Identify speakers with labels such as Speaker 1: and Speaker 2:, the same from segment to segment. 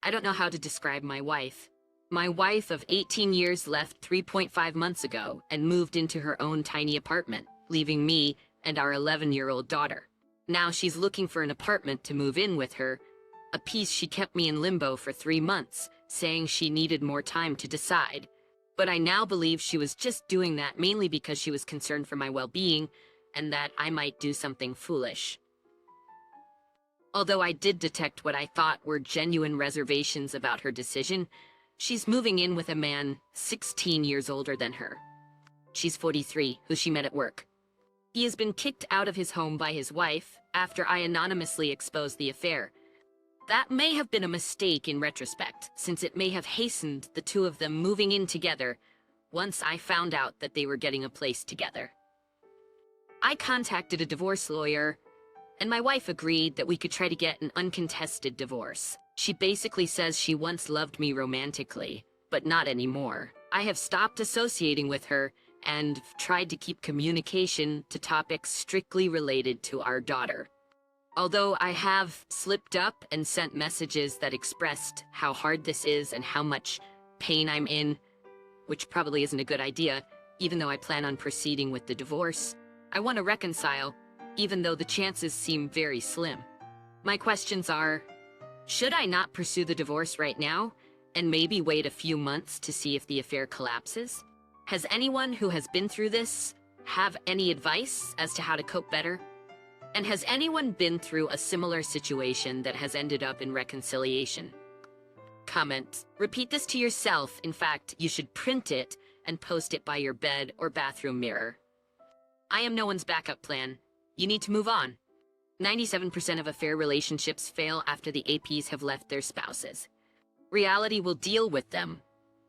Speaker 1: I don't know how to describe my wife. My wife of 18 years left 3.5 months ago and moved into her own tiny apartment, leaving me and our 11-year-old daughter. Now she's looking for an apartment to move in with her, a piece she kept me in limbo for 3 months, saying she needed more time to decide. But I now believe she was just doing that mainly because she was concerned for my well-being and that I might do something foolish. Although I did detect what I thought were genuine reservations about her decision, she's moving in with a man 16 years older than her. She's 43, who she met at work. He has been kicked out of his home by his wife after I anonymously exposed the affair. That may have been a mistake in retrospect, since it may have hastened the two of them moving in together once I found out that they were getting a place together. I contacted a divorce lawyer, and my wife agreed that we could try to get an uncontested divorce. She basically says she once loved me romantically, but not anymore. I have stopped associating with her and tried to keep communication to topics strictly related to our daughter. Although I have slipped up and sent messages that expressed how hard this is and how much pain I'm in, which probably isn't a good idea, even though I plan on proceeding with the divorce, I want to reconcile, even though the chances seem very slim. My questions are, should I not pursue the divorce right now and maybe wait a few months to see if the affair collapses? Has anyone who has been through this have any advice as to how to cope better? And has anyone been through a similar situation that has ended up in reconciliation? Comment. Repeat this to yourself. In fact, you should print it and post it by your bed or bathroom mirror. I am no one's backup plan. You need to move on. 97% of affair relationships fail after the APs have left their spouses. Reality will deal with them,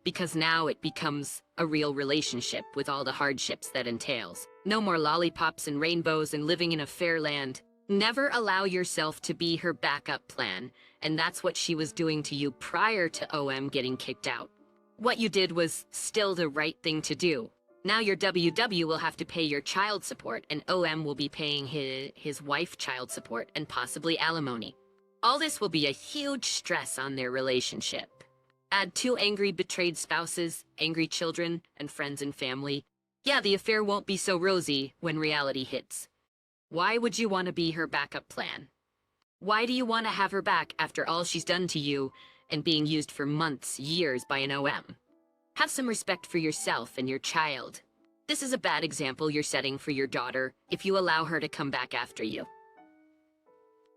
Speaker 1: because now it becomes a real relationship with all the hardships that entails. No more lollipops and rainbows and living in a fair land. Never allow yourself to be her backup plan, and that's what she was doing to you prior to OM getting kicked out. What you did was still the right thing to do. Now your WW will have to pay your child support, and OM will be paying his wife child support and possibly alimony. All this will be a huge stress on their relationship. Add 2 angry, betrayed spouses, angry children, and friends and family. Yeah, the affair won't be so rosy when reality hits. Why would you want to be her backup plan? Why do you want to have her back after all she's done to you and being used for months, years by an OM? Have some respect for yourself and your child. This is a bad example you're setting for your daughter if you allow her to come back after you.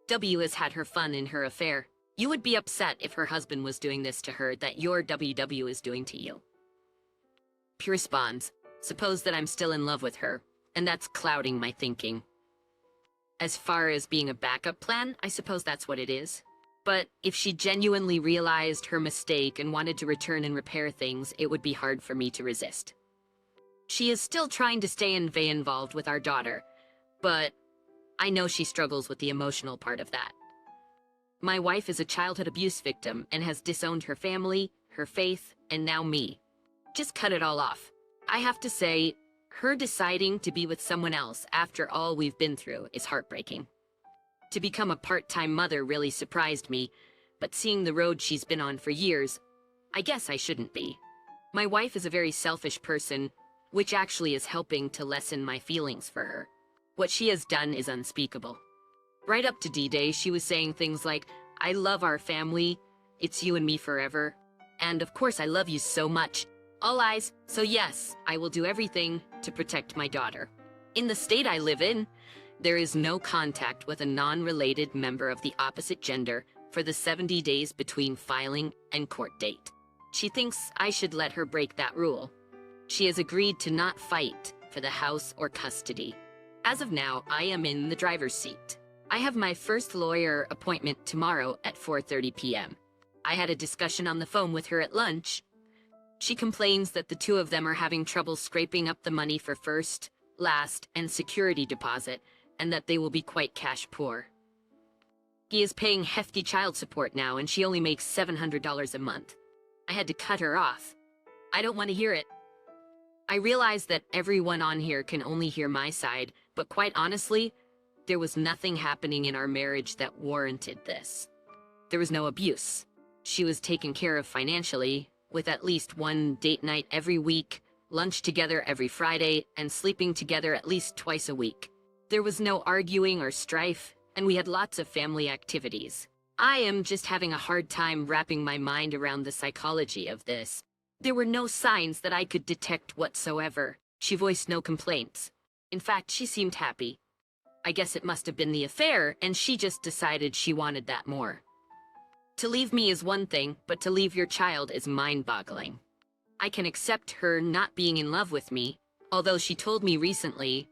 Speaker 1: W has had her fun in her affair. You would be upset if her husband was doing this to her that your WW is doing to you. P responds, suppose that I'm still in love with her, and that's clouding my thinking. As far as being a backup plan, I suppose that's what it is. But if she genuinely realized her mistake and wanted to return and repair things, it would be hard for me to resist. She is still trying to stay involved with our daughter, but I know she struggles with the emotional part of that. My wife is a childhood abuse victim and has disowned her family, her faith, and now me. Just cut it all off. I have to say, her deciding to be with someone else after all we've been through is heartbreaking. To become a part-time mother really surprised me, but seeing the road she's been on for years, I guess I shouldn't be. My wife is a very selfish person, which actually is helping to lessen my feelings for her. What she has done is unspeakable. Right up to D-Day, she was saying things like, I love our family, it's you and me forever, and of course I love you so much. All eyes, so yes, I will do everything to protect my daughter. In the state I live in, there is no contact with a non-related member of the opposite gender for the 70 days between filing and court date. She thinks I should let her break that rule. She has agreed to not fight for the house or custody. As of now, I am in the driver's seat. I have my first lawyer appointment tomorrow at 4:30 p.m. I had a discussion on the phone with her at lunch. She complains that the two of them are having trouble scraping up the money for first, last, and security deposit, and that they will be quite cash poor. He is paying hefty child support now, and she only makes $700 a month. I had to cut her off. I don't want to hear it. I realize that everyone on here can only hear my side, but quite honestly, there was nothing happening in our marriage that warranted this. There was no abuse. She was taken care of financially, with at least one date night every week, lunch together every Friday, and sleeping together at least twice a week. There was no arguing or strife, and we had lots of family activities. I am just having a hard time wrapping my mind around the psychology of this. There were no signs that I could detect whatsoever. She voiced no complaints. In fact, she seemed happy. I guess it must have been the affair, and she just decided she wanted that more. To leave me is one thing, but to leave your child is mind-boggling. I can accept her not being in love with me, although she told me recently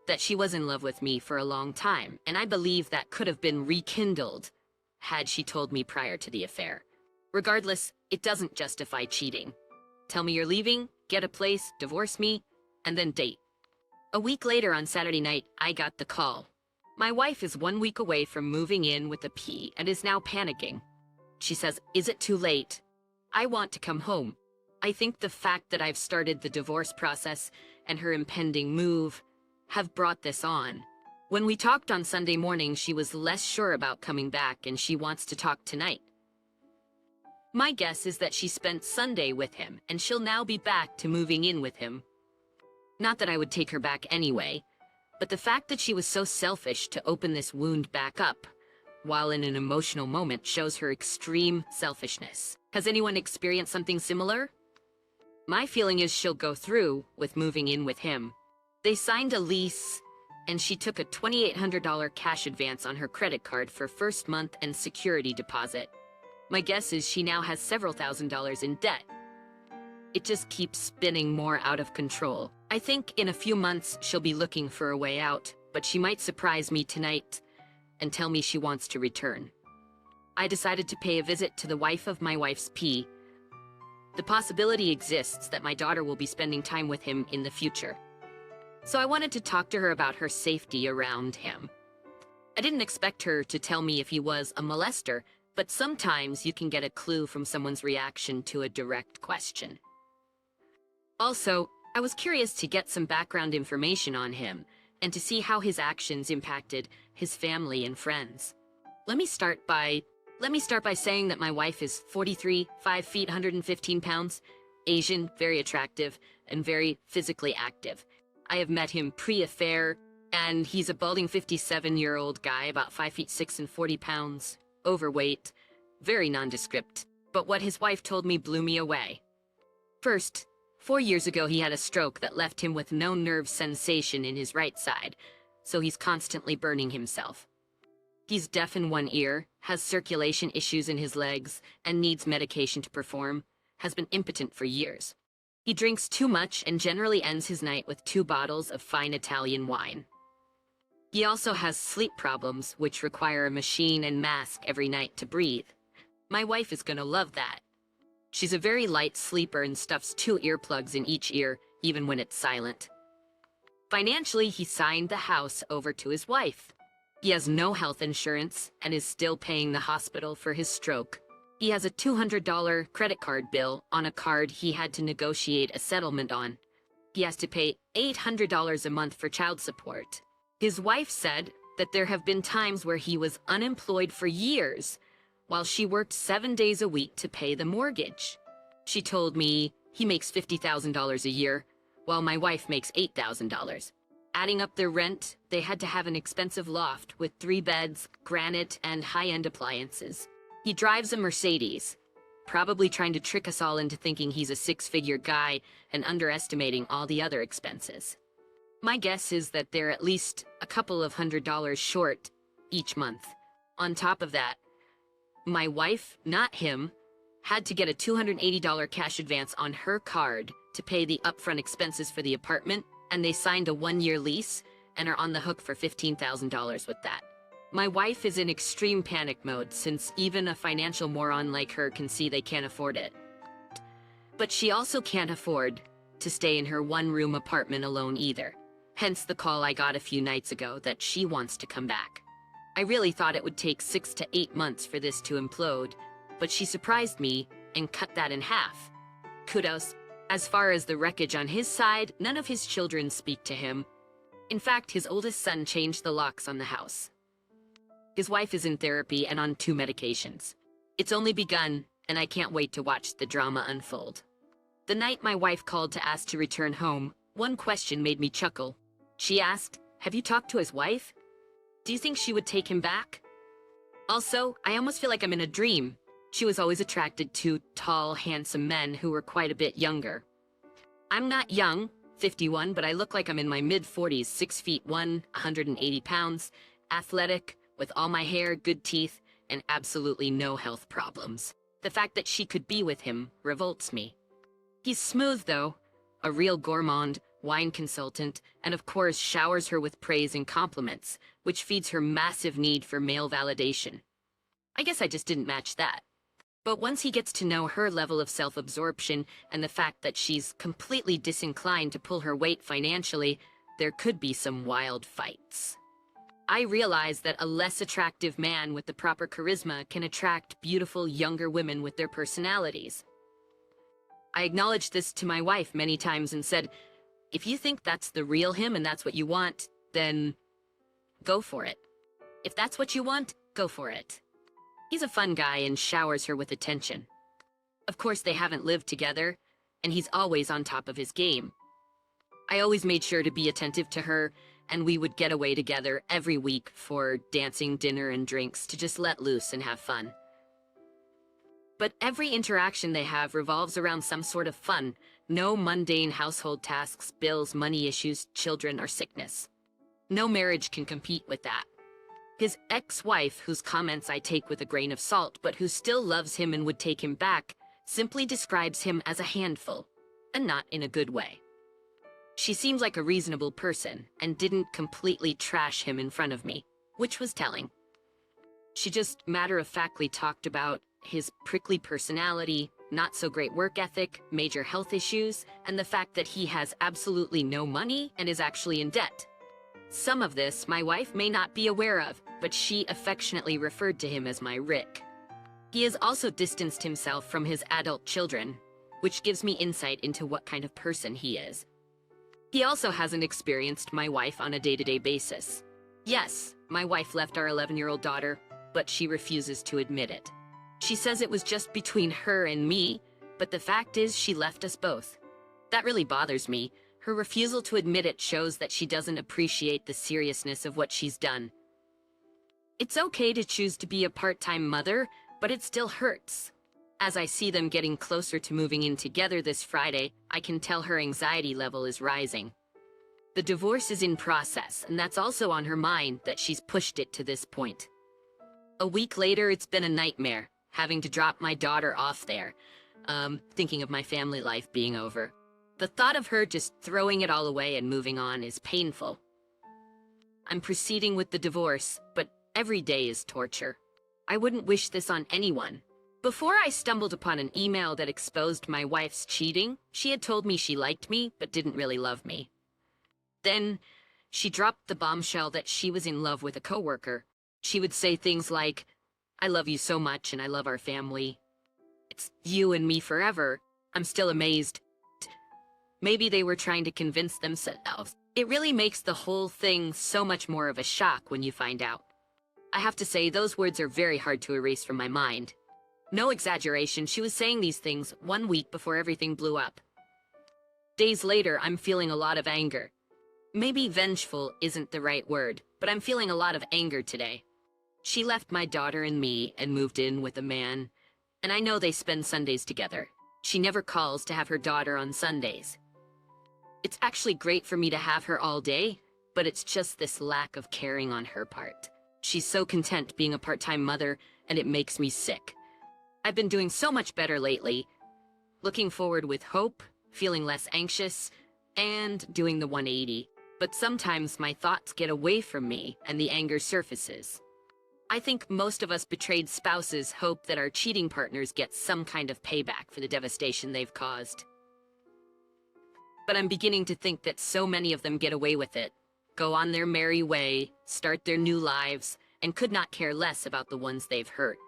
Speaker 1: that she was in love with me for a long time, and I believe that could have been rekindled had she told me prior to the affair. Regardless, it doesn't justify cheating. Tell me you're leaving, get a place, divorce me, and then date. A week later on Saturday night, I got the call. My wife is 1 week away from moving in with a P and is now panicking. She says, "Is it too late? I want to come home." I think the fact that I've started the divorce process and her impending move have brought this on. When we talked on Sunday morning, she was less sure about coming back and she wants to talk tonight. My guess is that she spent Sunday with him and she'll now be back to moving in with him. Not that I would take her back anyway, but the fact that she was so selfish to open this wound back up while in an emotional moment shows her extreme selfishness. Has anyone experienced something similar? My feeling is she'll go through with moving in with him. They signed a lease, and she took a $2,800 cash advance on her credit card for first month and security deposit. My guess is she now has several $1,000s in debt. It just keeps spinning more out of control. I think in a few months she'll be looking for a way out, but she might surprise me tonight and tell me she wants to return. I decided to pay a visit to the wife of my wife's P. The possibility exists that my daughter will be spending time with him in the future. So I wanted to talk to her about her safety around him. I didn't expect her to tell me if he was a molester, but sometimes you can get a clue from someone's reaction to a direct question. Also, I was curious to get some background information on him and to see how his actions impacted his family and friends. Let me start by saying that my wife is 43, 5 feet, 115 pounds, Asian, very attractive, and very physically active. I have met him pre-affair, and he's a balding 57-year-old guy, about 5 feet 6 and 40 pounds, overweight, very nondescript. But what his wife told me blew me away. First, 4 years ago he had a stroke that left him with no nerve sensation in his right side, so he's constantly burning himself. He's deaf in one ear, has circulation issues in his legs, and needs medication to perform, has been impotent for years. He drinks too much and generally ends his night with 2 bottles of fine Italian wine. He also has sleep problems, which require a machine and mask every night to breathe. My wife is gonna love that. She's a very light sleeper and stuffs 2 earplugs in each ear, even when it's silent. Financially, he signed the house over to his wife. He has no health insurance and is still paying the hospital for his stroke. He has a $200 credit card bill on a card he had to negotiate a settlement on. He has to pay $800 a month for child support. His wife said that there have been times where he was unemployed for years, while she worked 7 days a week to pay the mortgage. She told me he makes $50,000 a year, while my wife makes $8,000. Adding up their rent, they had to have an expensive loft with 3 beds, granite, and high-end appliances. He drives a Mercedes, probably trying to trick us all into thinking he's a 6-figure guy and underestimating all the other expenses. My guess is that they're at least a couple of $100s short each month. On top of that, my wife, not him, had to get a $280 cash advance on her card to pay the upfront expenses for the apartment, and they signed a 1-year lease and are on the hook for $15,000 with that. My wife is in extreme panic mode since even a financial moron like her can see they can't afford it. But she also can't afford to stay in her 1-room apartment alone either. Hence the call I got a few nights ago that she wants to come back. I really thought it would take 6 to 8 months for this to implode, but she surprised me and cut that in half. Kudos. As far as the wreckage on his side, none of his children speak to him. In fact, his oldest son changed the locks on the house. His wife is in therapy and on 2 medications. It's only begun, and I can't wait to watch the drama unfold. The night my wife called to ask to return home, one question made me chuckle. She asked, "Have you talked to his wife? Do you think she would take him back?" Also, I almost feel like I'm in a dream. She was always attracted to tall, handsome men who were quite a bit younger. I'm not young, 51, but I look like I'm in my mid-40s, 6 feet 1, 180 pounds, athletic, with all my hair, good teeth, and absolutely no health problems. The fact that she could be with him revolts me. He's smooth, though, a real gourmand, wine consultant, and of course showers her with praise and compliments, which feeds her massive need for male validation. I guess I just didn't match that. But once he gets to know her level of self-absorption and the fact that she's completely disinclined to pull her weight financially, there could be some wild fights. I realize that a less attractive man with the proper charisma can attract beautiful younger women with their personalities. I acknowledged this to my wife many times and said, "If you think that's the real him and that's what you want, then go for it. If that's what you want, go for it." He's a fun guy and showers her with attention. Of course, they haven't lived together, and he's always on top of his game. I always made sure to be attentive to her, and we would get away together every week for dancing, dinner, and drinks to just let loose and have fun. But every interaction they have revolves around some sort of fun. No mundane household tasks, bills, money issues, children, or sickness. No marriage can compete with that. His ex-wife, whose comments I take with a grain of salt, but who still loves him and would take him back, simply describes him as a handful, and not in a good way. She seems like a reasonable person, and didn't completely trash him in front of me, which was telling. She just matter-of-factly talked about his prickly personality, not-so-great work ethic, major health issues, and the fact that he has absolutely no money and is actually in debt. Some of this my wife may not be aware of, but she affectionately referred to him as my Rick. He has also distanced himself from his adult children, which gives me insight into what kind of person he is. He also hasn't experienced my wife on a day-to-day basis. Yes, my wife left our 11-year-old daughter, but she refuses to admit it. She says it was just between her and me, but the fact is she left us both. That really bothers me. Her refusal to admit it shows that she doesn't appreciate the seriousness of what she's done. It's okay to choose to be a part-time mother, but it still hurts. As I see them getting closer to moving in together this Friday, I can tell her anxiety level is rising. The divorce is in process, and that's also on her mind that she's pushed it to this point. A week later, it's been a nightmare, having to drop my daughter off there, thinking of my family life being over. The thought of her just throwing it all away and moving on is painful. I'm proceeding with the divorce, but every day is torture. I wouldn't wish this on anyone. Before I stumbled upon an email that exposed my wife's cheating, she had told me she liked me, but didn't really love me. Then, she dropped the bombshell that she was in love with a coworker. She would say things like, "I love you so much and I love our family. It's you and me forever." I'm still amazed. Maybe they were trying to convince themselves. It really makes the whole thing so much more of a shock when you find out. I have to say, those words are very hard to erase from my mind. No exaggeration, she was saying these things 1 week before everything blew up. Days later, I'm feeling a lot of anger. Maybe vengeful isn't the right word, but I'm feeling a lot of anger today. She left my daughter and me and moved in with a man, and I know they spend Sundays together. She never calls to have her daughter on Sundays. It's actually great for me to have her all day, but it's just this lack of caring on her part. She's so content being a part-time mother, and it makes me sick. I've been doing so much better lately, looking forward with hope, feeling less anxious, and doing the 180. But sometimes my thoughts get away from me, and the anger surfaces. I think most of us betrayed spouses hope that our cheating partners get some kind of payback for the devastation they've caused. But I'm beginning to think that so many of them get away with it, go on their merry way, start their new lives, and could not care less about the ones they've hurt.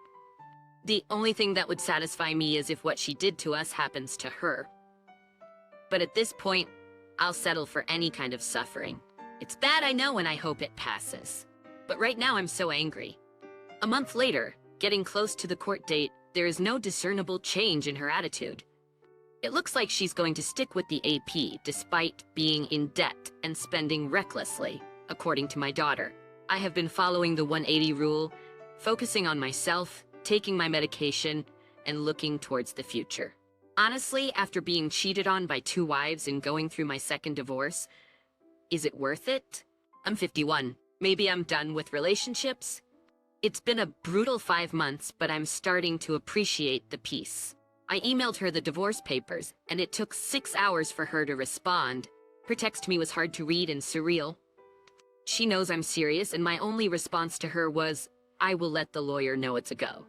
Speaker 1: The only thing that would satisfy me is if what she did to us happens to her. But at this point, I'll settle for any kind of suffering. It's bad, I know, and I hope it passes. But right now I'm so angry. A month later, getting close to the court date, there is no discernible change in her attitude. It looks like she's going to stick with the AP despite being in debt and spending recklessly, according to my daughter. I have been following the 180 rule, focusing on myself, taking my medication, and looking towards the future. Honestly, after being cheated on by 2 wives and going through my second divorce, is it worth it? I'm 51. Maybe I'm done with relationships? It's been a brutal 5 months, but I'm starting to appreciate the peace. I emailed her the divorce papers, and it took 6 hours for her to respond. Her text to me was hard to read and surreal. She knows I'm serious, and my only response to her was, I will let the lawyer know it's a go.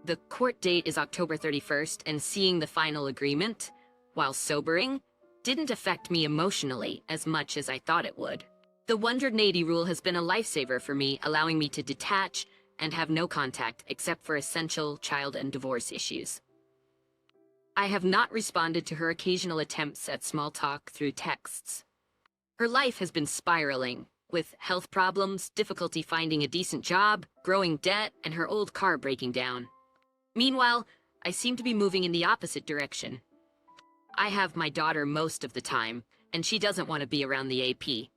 Speaker 1: The court date is October 31st, and seeing the final agreement, while sobering, didn't affect me emotionally as much as I thought it would. The 180 rule has been a lifesaver for me, allowing me to detach and have no contact except for essential child and divorce issues. I have not responded to her occasional attempts at small talk through texts. Her life has been spiraling, with health problems, difficulty finding a decent job, growing debt, and her old car breaking down. Meanwhile, I seem to be moving in the opposite direction. I have my daughter most of the time, and she doesn't want to be around the AP.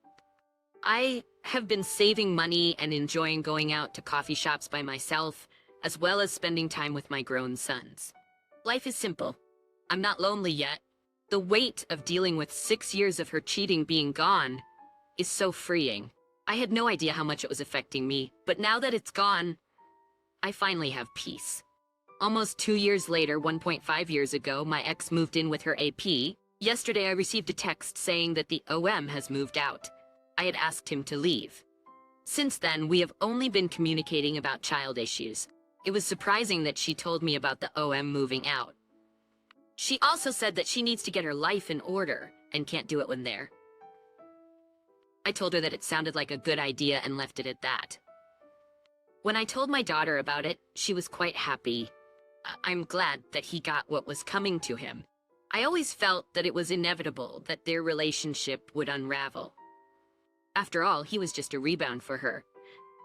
Speaker 1: I have been saving money and enjoying going out to coffee shops by myself, as well as spending time with my grown sons. Life is simple. I'm not lonely yet. The weight of dealing with 6 years of her cheating being gone is so freeing. I had no idea how much it was affecting me, but now that it's gone, I finally have peace. Almost 2 years later, 1.5 years ago, my ex moved in with her AP. Yesterday, I received a text saying that the OM has moved out. I had asked him to leave. Since then, we have only been communicating about child issues. It was surprising that she told me about the OM moving out. She also said that she needs to get her life in order and can't do it when there. I told her that it sounded like a good idea and left it at that. When I told my daughter about it, she was quite happy. I'm glad that he got what was coming to him. I always felt that it was inevitable that their relationship would unravel. After all, he was just a rebound for her.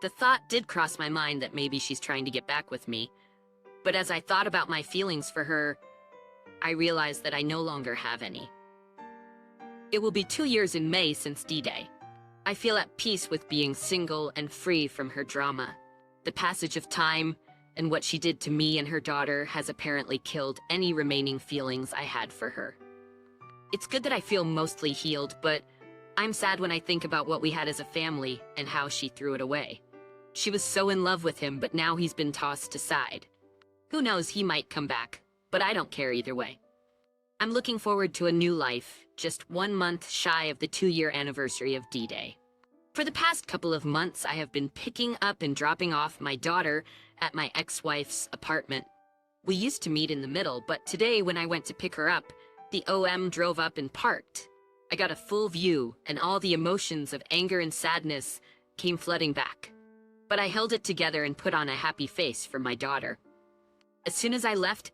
Speaker 1: The thought did cross my mind that maybe she's trying to get back with me. But as I thought about my feelings for her, I realized that I no longer have any. It will be 2 years in May since D-Day. I feel at peace with being single and free from her drama. The passage of time and what she did to me and her daughter has apparently killed any remaining feelings I had for her. It's good that I feel mostly healed, but I'm sad when I think about what we had as a family and how she threw it away. She was so in love with him, but now he's been tossed aside. Who knows, he might come back, but I don't care either way. I'm looking forward to a new life, just 1 month shy of the 2-year anniversary of D-Day. For the past couple of months, I have been picking up and dropping off my daughter at my ex-wife's apartment. We used to meet in the middle, but today when I went to pick her up, the OM drove up and parked. I got a full view, and all the emotions of anger and sadness came flooding back. But I held it together and put on a happy face for my daughter. As soon as I left,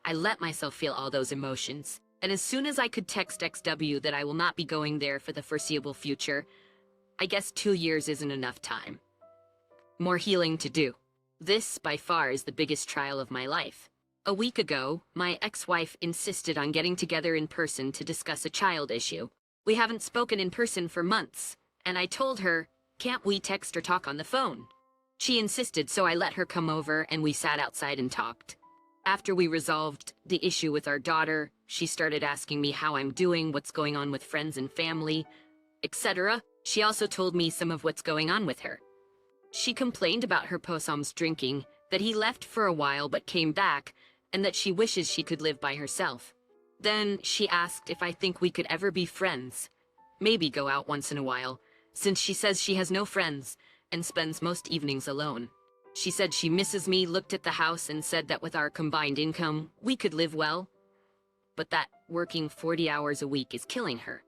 Speaker 1: I let myself feel all those emotions, and as soon as I could text XW that I will not be going there for the foreseeable future, I guess 2 years isn't enough time. More healing to do. This, by far, is the biggest trial of my life. A week ago, my ex-wife insisted on getting together in person to discuss a child issue. We haven't spoken in person for months, and I told her, can't we text or talk on the phone? She insisted, so I let her come over and we sat outside and talked. After we resolved the issue with our daughter, she started asking me how I'm doing, what's going on with friends and family, etc. She also told me some of what's going on with her. She complained about her Possum's drinking, that he left for a while but came back, and that she wishes she could live by herself. Then she asked if I think we could ever be friends, maybe go out once in a while, since she says she has no friends and spends most evenings alone. She said she misses me, looked at the house, and said that with our combined income, we could live well, but that working 40 hours a week is killing her.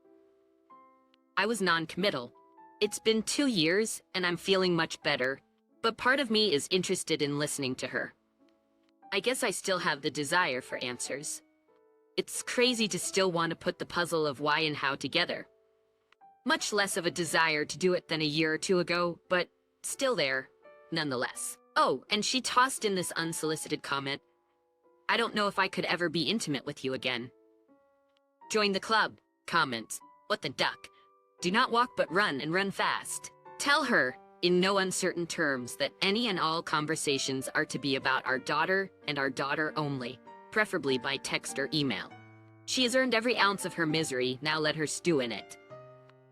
Speaker 1: I was non-committal. It's been 2 years, and I'm feeling much better, but part of me is interested in listening to her. I guess I still have the desire for answers. It's crazy to still want to put the puzzle of why and how together. Much less of a desire to do it than a year or two ago, but still there, nonetheless. Oh, and she tossed in this unsolicited comment. I don't know if I could ever be intimate with you again. Join the club. Comments. What the duck? Do not walk but run, and run fast. Tell her, in no uncertain terms, that any and all conversations are to be about our daughter and our daughter only, preferably by text or email. She has earned every ounce of her misery, now let her stew in it.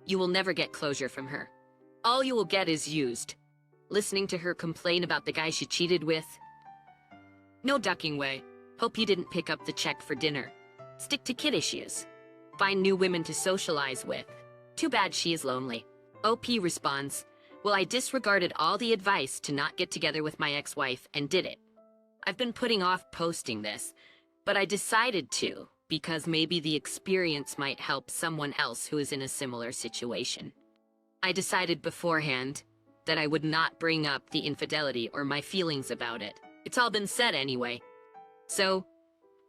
Speaker 1: You will never get closure from her. All you will get is used. Listening to her complain about the guy she cheated with. No ducking way. Hope you didn't pick up the check for dinner. Stick to kid issues. Find new women to socialize with. Too bad she is lonely. OP responds, well, I disregarded all the advice to not get together with my ex-wife and did it. I've been putting off posting this, but I decided to because maybe the experience might help someone else who is in a similar situation. I decided beforehand that I would not bring up the infidelity or my feelings about it. It's all been said anyway. So,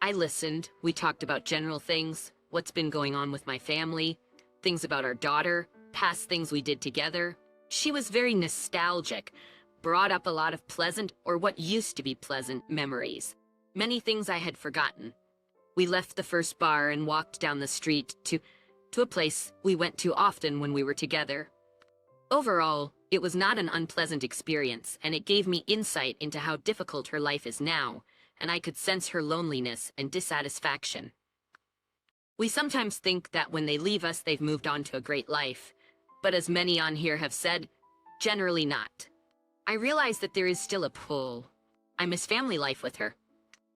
Speaker 1: I listened. We talked about general things, what's been going on with my family, things about our daughter, past things we did together. She was very nostalgic, brought up a lot of pleasant, or what used to be pleasant, memories. Many things I had forgotten. We left the first bar and walked down the street to a place we went to often when we were together. Overall, it was not an unpleasant experience, and it gave me insight into how difficult her life is now, and I could sense her loneliness and dissatisfaction. We sometimes think that when they leave us, they've moved on to a great life, but as many on here have said, generally not. I realize that there is still a pull. I miss family life with her.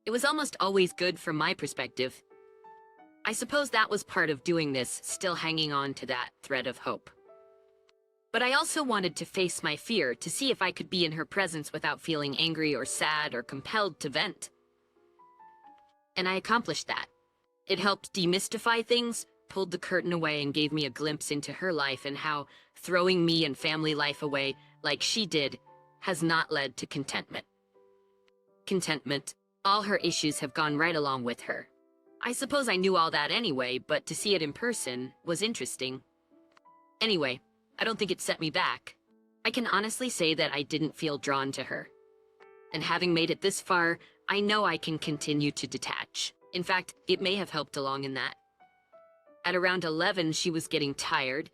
Speaker 1: It was almost always good from my perspective. I suppose that was part of doing this, still hanging on to that thread of hope. But I also wanted to face my fear, to see if I could be in her presence without feeling angry or sad or compelled to vent. And I accomplished that. It helped demystify things, pulled the curtain away, and gave me a glimpse into her life and how throwing me and family life away, like she did, has not led to contentment. Contentment. All her issues have gone right along with her. I suppose I knew all that anyway, but to see it in person was interesting. Anyway, I don't think it set me back. I can honestly say that I didn't feel drawn to her. And having made it this far, I know I can continue to detach. In fact, it may have helped along in that. At around 11, she was getting tired.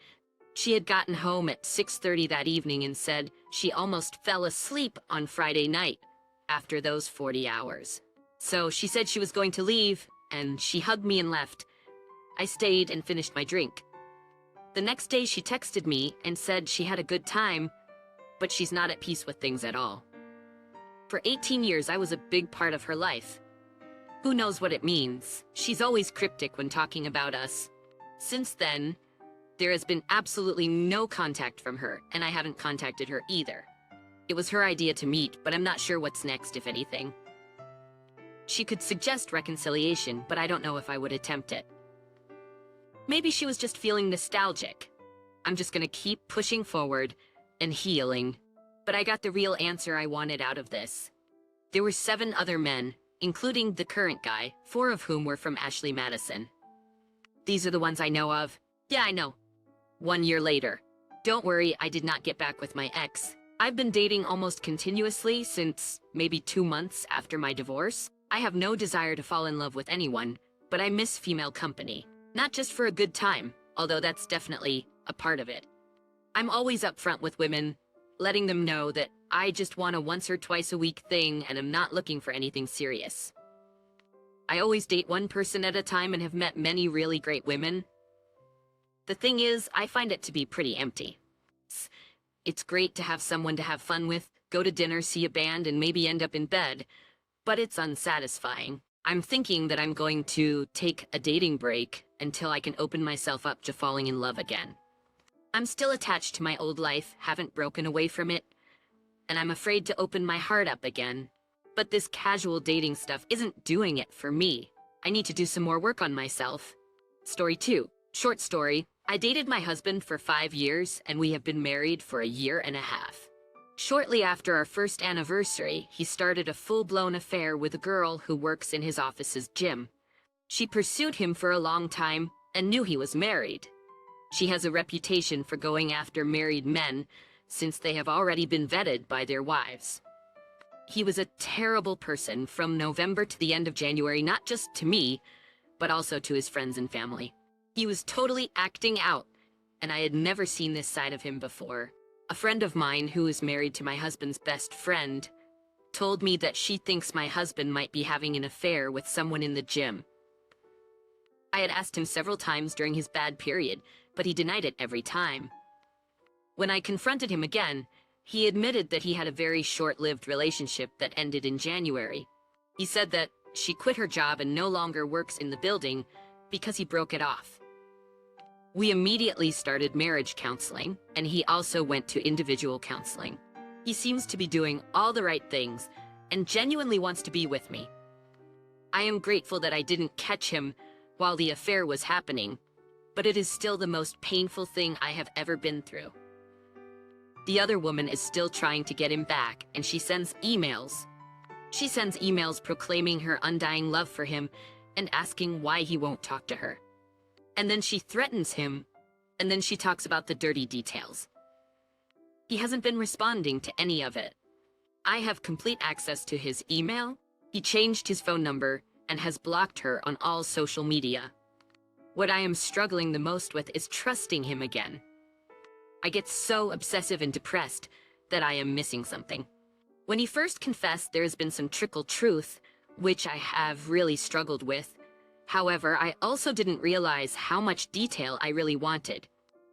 Speaker 1: She had gotten home at 6:30 that evening and said she almost fell asleep on Friday night after those 40 hours. So she said she was going to leave, and she hugged me and left. I stayed and finished my drink. The next day she texted me and said she had a good time, but she's not at peace with things at all. For 18 years, I was a big part of her life. Who knows what it means? She's always cryptic when talking about us. Since then, there has been absolutely no contact from her, and I haven't contacted her either. It was her idea to meet, but I'm not sure what's next, if anything. She could suggest reconciliation, but I don't know if I would attempt it. Maybe she was just feeling nostalgic. I'm just gonna keep pushing forward and healing. But I got the real answer I wanted out of this. There were 7 other men, including the current guy, 4 of whom were from Ashley Madison. These are the ones I know of. Yeah, I know. 1 year later. Don't worry, I did not get back with my ex. I've been dating almost continuously since maybe 2 months after my divorce. I have no desire to fall in love with anyone, but I miss female company. Not just for a good time, although that's definitely a part of it. I'm always upfront with women, letting them know that I just want a once or twice a week thing and I'm not looking for anything serious. I always date one person at a time and have met many really great women. The thing is, I find it to be pretty empty. It's great to have someone to have fun with, go to dinner, see a band, and maybe end up in bed, but it's unsatisfying. I'm thinking that I'm going to take a dating break until I can open myself up to falling in love again. I'm still attached to my old life, haven't broken away from it, and I'm afraid to open my heart up again. But this casual dating stuff isn't doing it for me. I need to do some more work on myself. Story 2. Short story. I dated my husband for 5 years, and we have been married for a year and a half. Shortly after our first anniversary, he started a full-blown affair with a girl who works in his office's gym. She pursued him for a long time and knew he was married. She has a reputation for going after married men, since they have already been vetted by their wives. He was a terrible person from November to the end of January, not just to me, but also to his friends and family. He was totally acting out, and I had never seen this side of him before. A friend of mine who is married to my husband's best friend told me that she thinks my husband might be having an affair with someone in the gym. I had asked him several times during his bad period, but he denied it every time. When I confronted him again, he admitted that he had a very short-lived relationship that ended in January. He said that she quit her job and no longer works in the building because he broke it off. We immediately started marriage counseling, and he also went to individual counseling. He seems to be doing all the right things and genuinely wants to be with me. I am grateful that I didn't catch him while the affair was happening, but it is still the most painful thing I have ever been through. The other woman is still trying to get him back, and she sends emails. She sends emails proclaiming her undying love for him and asking why he won't talk to her. And then she threatens him, and then she talks about the dirty details. He hasn't been responding to any of it. I have complete access to his email. He changed his phone number and has blocked her on all social media. What I am struggling the most with is trusting him again. I get so obsessive and depressed that I am missing something. When he first confessed, there has been some trickle truth, which I have really struggled with. However, I also didn't realize how much detail I really wanted.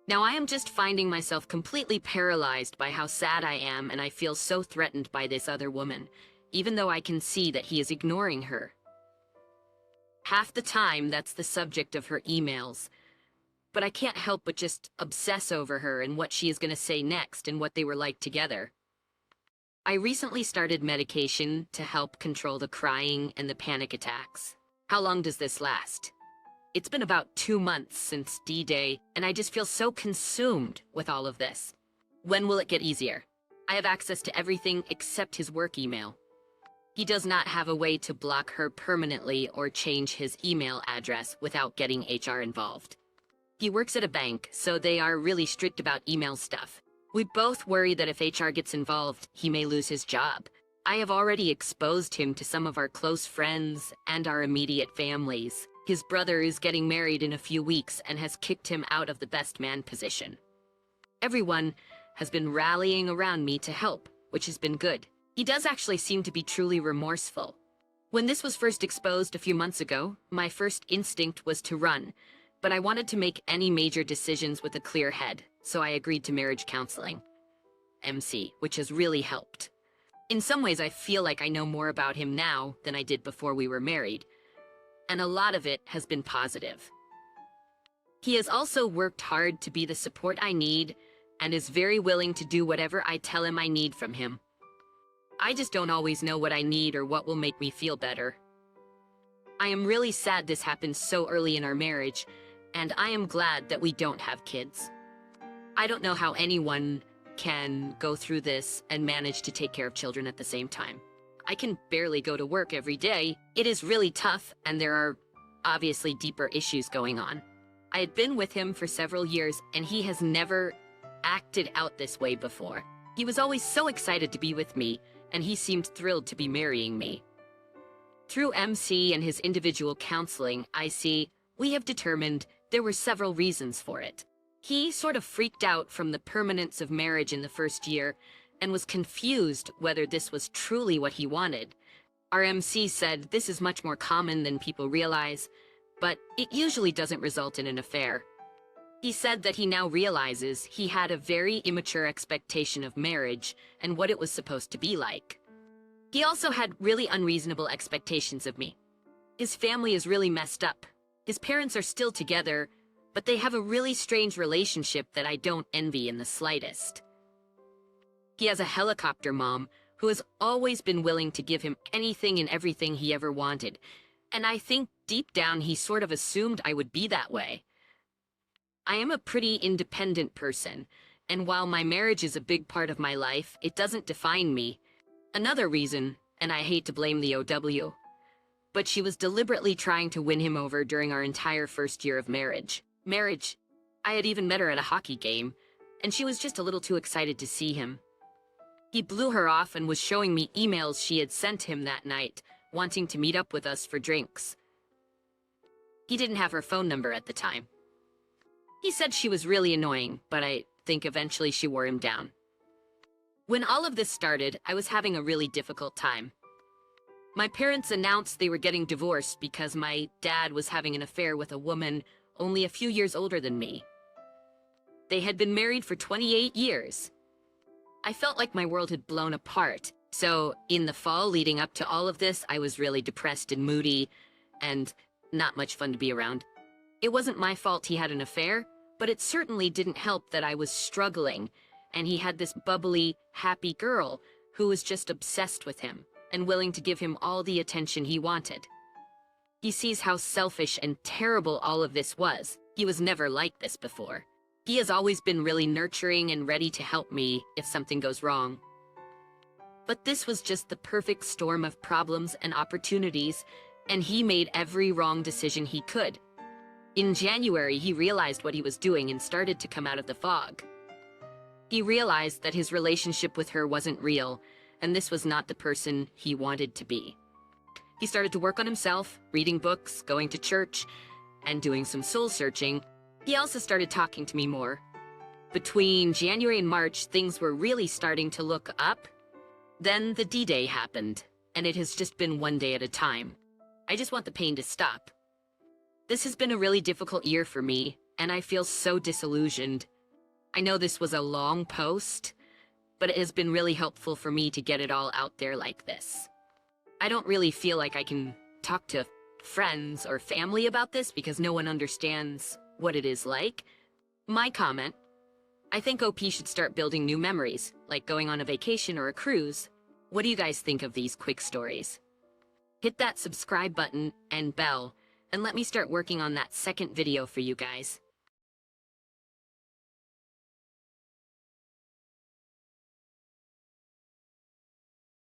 Speaker 1: Now I am just finding myself completely paralyzed by how sad I am, and I feel so threatened by this other woman, even though I can see that he is ignoring her. Half the time, that's the subject of her emails. But I can't help but just obsess over her and what she is going to say next and what they were like together. I recently started medication to help control the crying and the panic attacks. How long does this last? It's been about 2 months since D-Day, and I just feel so consumed with all of this. When will it get easier? I have access to everything except his work email. He does not have a way to block her permanently or change his email address without getting HR involved. He works at a bank, so they are really strict about email stuff. We both worry that if HR gets involved, he may lose his job. I have already exposed him to some of our close friends and our immediate families. His brother is getting married in a few weeks and has kicked him out of the best man position. Everyone has been rallying around me to help, which has been good. He does actually seem to be truly remorseful. When this was first exposed a few months ago, my first instinct was to run, but I wanted to make any major decisions with a clear head, so I agreed to marriage counseling, MC, which has really helped. In some ways, I feel like I know more about him now than I did before we were married, and a lot of it has been positive. He has also worked hard to be the support I need and is very willing to do whatever I tell him I need from him. I just don't always know what I need or what will make me feel better. I am really sad this happened so early in our marriage, and I am glad that we don't have kids. I don't know how anyone can go through this and manage to take care of children at the same time. I can barely go to work every day. It is really tough, and there are obviously deeper issues going on. I had been with him for several years, and he has never acted out this way before. He was always so excited to be with me, and he seemed thrilled to be marrying me. Through MC and his individual counseling, I see we have determined there were several reasons for it. He sort of freaked out from the permanence of marriage in the first year and was confused whether this was truly what he wanted. Our MC said this is much more common than people realize, but it usually doesn't result in an affair. He said that he now realizes he had a very immature expectation of marriage and what it was supposed to be like. He also had really unreasonable expectations of me. His family is really messed up. His parents are still together, but they have a really strange relationship that I don't envy in the slightest. He has a helicopter mom who has always been willing to give him anything and everything he ever wanted, and I think deep down he sort of assumed I would be that way. I am a pretty independent person, and while my marriage is a big part of my life, it doesn't define me. Another reason, and I hate to blame the OW, but she was deliberately trying to win him over during our entire first year of marriage. I had even met her at a hockey game, and she was just a little too excited to see him. He blew her off and was showing me emails she had sent him that night, wanting to meet up with us for drinks. He didn't have her phone number at the time. He said she was really annoying, but I think eventually she wore him down. When all of this started, I was having a really difficult time. My parents announced they were getting divorced because my dad was having an affair with a woman only a few years older than me. They had been married for 28 years. I felt like my world had blown apart. So in the fall leading up to all of this, I was really depressed and moody and not much fun to be around. It wasn't my fault he had an affair, but it certainly didn't help that I was struggling, and he had this bubbly, happy girl who was just obsessed with him and willing to give him all the attention he wanted. He sees how selfish and terrible all of this was. He was never like this before. He has always been really nurturing and ready to help me if something goes wrong. But this was just the perfect storm of problems and opportunities, and he made every wrong decision he could. In January, he realized what he was doing and started to come out of the fog. He realized that his relationship with her wasn't real, and this was not the person he wanted to be. He started to work on himself, reading books, going to church, and doing some soul searching. He also started talking to me more. Between January and March, things were really starting to look up. Then the D-Day happened, and it has just been one day at a time. I just want the pain to stop. This has been a really difficult year for me, and I feel so disillusioned. I know this was a long post, but it has been really helpful for me to get it all out there like this. I don't really feel like I can talk to friends or family about this because no one understands what it is like. My comment: I think OP should start building new memories, like going on a vacation or a cruise. What do you guys think of these quick stories? Hit that subscribe button and bell, and let me start working on that second video for you guys.